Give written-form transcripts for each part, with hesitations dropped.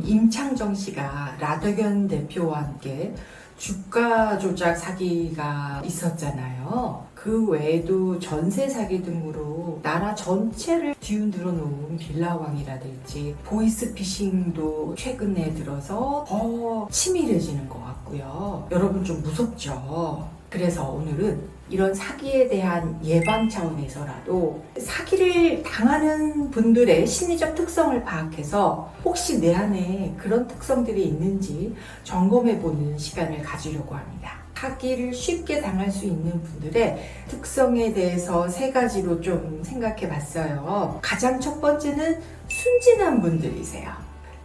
임창정 씨가 라더견 대표와 함께 주가 조작 사기가 있었잖아요. 그 외에도 전세 사기 등으로 나라 전체를 뒤흔들어 놓은 빌라왕이라든지 보이스피싱도 최근에 들어서 더 치밀해지는 것 같고요. 여러분 좀 무섭죠? 그래서 오늘은 이런 사기에 대한 예방 차원에서라도 사기를 당하는 분들의 심리적 특성을 파악해서 혹시 내 안에 그런 특성들이 있는지 점검해보는 시간을 가지려고 합니다. 사기를 쉽게 당할 수 있는 분들의 특성에 대해서 세 가지로 좀 생각해 봤어요. 가장 첫 번째는 순진한 분들이세요.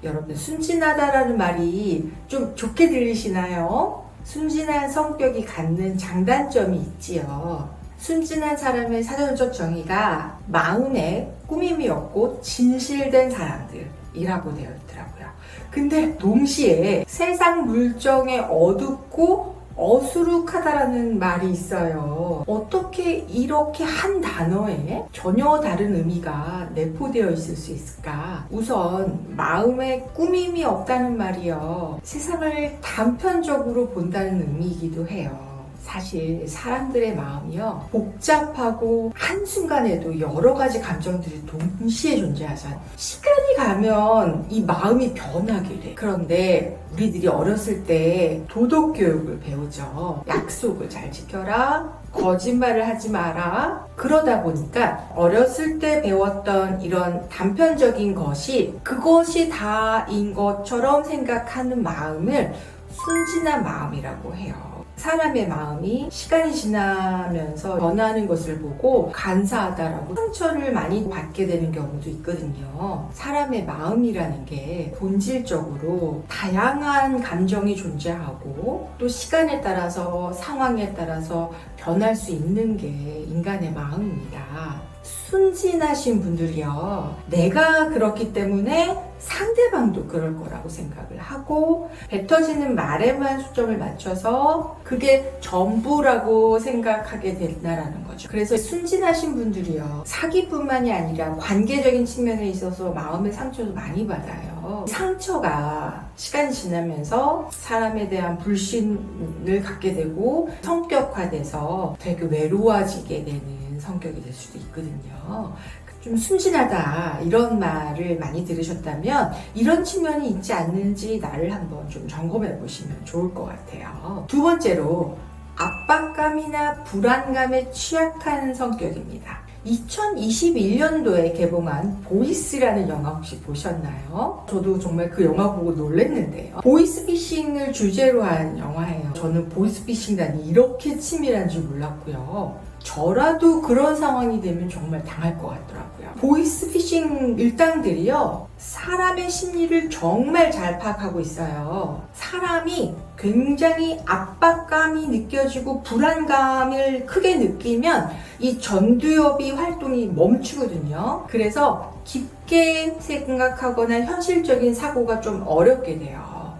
여러분, 순진하다라는 말이 좀 좋게 들리시나요? 순진한 성격이 갖는 장단점이 있지요. 순진한 사람의 사전적 정의가 마음에 꾸밈이 없고 진실된 사람들이라고 되어 있더라고요. 근데 동시에 세상 물정에 어둡고 어수룩하다라는 말이 있어요. 어떻게 이렇게 한 단어에 전혀 다른 의미가 내포되어 있을 수 있을까? 우선 마음에 꾸밈이 없다는 말이요. 세상을 단편적으로 본다는 의미이기도 해요. 사실 사람들의 마음이요, 복잡하고 한순간에도 여러 가지 감정들이 동시에 존재하잖아요. 시간이 가면 이 마음이 변하게 돼. 그런데 우리들이 어렸을 때 도덕 교육을 배우죠. 약속을 잘 지켜라, 거짓말을 하지 마라. 그러다 보니까 어렸을 때 배웠던 이런 단편적인 것이 그것이 다인 것처럼 생각하는 마음을 순진한 마음이라고 해요. 사람의 마음이 시간이 지나면서 변하는 것을 보고 간사하다라고 상처를 많이 받게 되는 경우도 있거든요. 사람의 마음이라는 게 본질적으로 다양한 감정이 존재하고 또 시간에 따라서 상황에 따라서 변할 수 있는 게 인간의 마음입니다. 순진하신 분들이요, 내가 그렇기 때문에 상대방도 그럴 거라고 생각을 하고 뱉어지는 말에만 초점을 맞춰서 그게 전부라고 생각하게 된다라는 거죠. 그래서 순진하신 분들이요, 사기뿐만이 아니라 관계적인 측면에 있어서 마음의 상처도 많이 받아요. 상처가 시간이 지나면서 사람에 대한 불신을 갖게 되고 성격화돼서 되게 외로워지게 되는 성격이 될 수도 있거든요. 좀 순진하다 이런 말을 많이 들으셨다면 이런 측면이 있지 않는지 나를 한번 좀 점검해 보시면 좋을 것 같아요. 두 번째로 압박감이나 불안감에 취약한 성격입니다. 2021년도에 개봉한 보이스라는 영화 혹시 보셨나요? 저도 정말 그 영화 보고 놀랐는데요. 보이스피싱을 주제로 한 영화예요. 저는 보이스피싱이라니 이렇게 치밀한 줄 몰랐고요. 저라도 그런 상황이 되면 정말 당할 것 같더라고요. 보이스피싱 일당들이요, 사람의 심리를 정말 잘 파악하고 있어요. 사람이 굉장히 압박감이 느껴지고 불안감을 크게 느끼면 이 전두엽이 활동이 멈추거든요. 그래서 깊게 생각하거나 현실적인 사고가 좀 어렵게 돼요.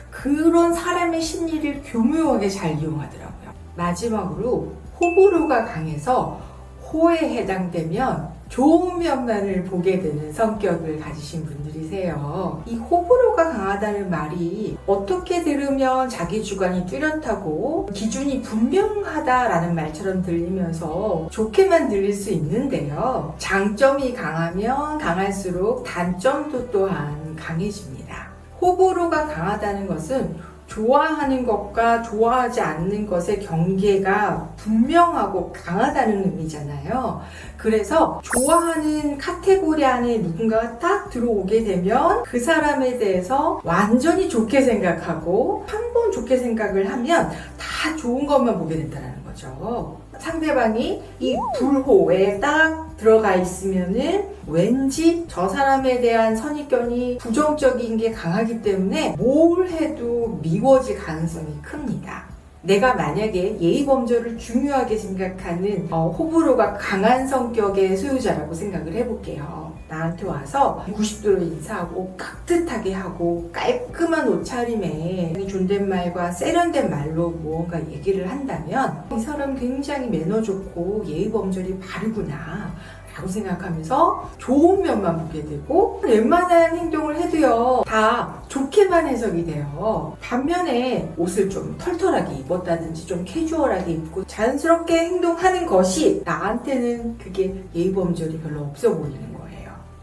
그런 사람의 심리를 교묘하게 잘 이용하더라고요. 마지막으로 호불호가 강해서 호에 해당되면 좋은 면만을 보게 되는 성격을 가지신 분들이세요. 이 호불호가 강하다는 말이 어떻게 들으면 자기 주관이 뚜렷하고 기준이 분명하다라는 말처럼 들리면서 좋게만 들릴 수 있는데요. 장점이 강하면 강할수록 단점도 또한 강해집니다. 호불호가 강하다는 것은 좋아하는 것과 좋아하지 않는 것의 경계가 분명하고 강하다는 의미잖아요. 그래서 좋아하는 카테고리 안에 누군가가 딱 들어오게 되면 그 사람에 대해서 완전히 좋게 생각하고 한 번 좋게 생각을 하면 다 좋은 것만 보게 된다는 거죠. 상대방이 이 불호에 딱 들어가 있으면은 왠지 저 사람에 대한 선입견이 부정적인 게 강하기 때문에 뭘 해도 미워질 가능성이 큽니다. 내가 만약에 예의범절을 중요하게 생각하는 호불호가 강한 성격의 소유자라고 생각을 해볼게요. 나한테 와서 90도로 인사하고 깍듯하게 하고 깔끔한 옷차림에 존댓말과 세련된 말로 무언가 얘기를 한다면 이 사람 굉장히 매너 좋고 예의범절이 바르구나 라고 생각하면서 좋은 면만 보게 되고 웬만한 행동을 해도요 다 좋게만 해석이 돼요. 반면에 옷을 좀 털털하게 입었다든지 좀 캐주얼하게 입고 자연스럽게 행동하는 것이 나한테는 그게 예의범절이 별로 없어 보이는 거예요.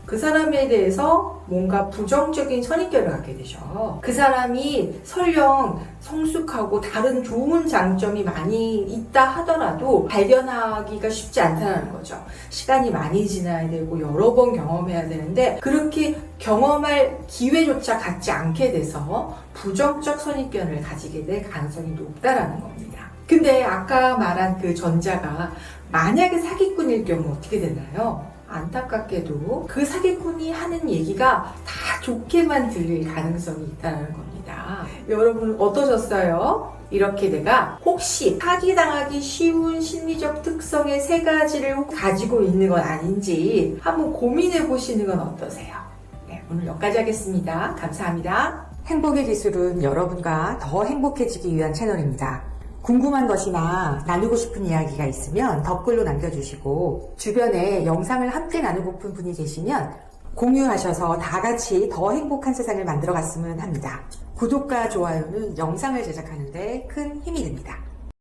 그 사람에 대해서 뭔가 부정적인 선입견을 갖게 되죠. 그 사람이 설령 성숙하고 다른 좋은 장점이 많이 있다 하더라도 발견하기가 쉽지 않다는 거죠. 시간이 많이 지나야 되고 여러 번 경험해야 되는데 그렇게 경험할 기회조차 갖지 않게 돼서 부정적 선입견을 가지게 될 가능성이 높다라는 겁니다. 근데 아까 말한 그 전자가 만약에 사기꾼일 경우 어떻게 되나요? 안타깝게도 그 사기꾼이 하는 얘기가 다 좋게만 들릴 가능성이 있다는 겁니다. 여러분 어떠셨어요? 이렇게 내가 혹시 사기당하기 쉬운 심리적 특성의 3가지를 가지고 있는 건 아닌지 한번 고민해 보시는 건 어떠세요? 네, 오늘 여기까지 하겠습니다. 감사합니다. 행복의 기술은 여러분과 더 행복해지기 위한 채널입니다. 궁금한 것이나 나누고 싶은 이야기가 있으면 댓글로 남겨주시고 주변에 영상을 함께 나누고픈 분이 계시면 공유하셔서 다 같이 더 행복한 세상을 만들어 갔으면 합니다. 구독과 좋아요는 영상을 제작하는 데 큰 힘이 됩니다.